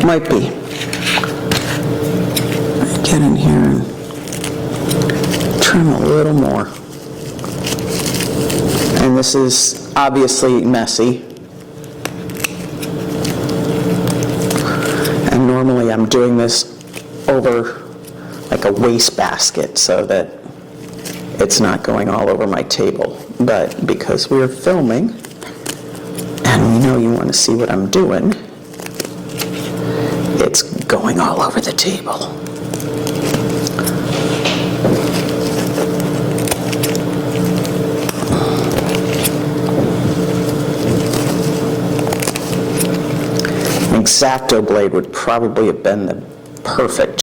Might be. Get in here and trim a little more. And this is obviously messy. And normally I'm doing this over like a wastebasket so that it's not going all over my table. But because we're filming and we know you want to see what I'm doing, it's going all over the table. An X-Acto blade would probably have been the perfect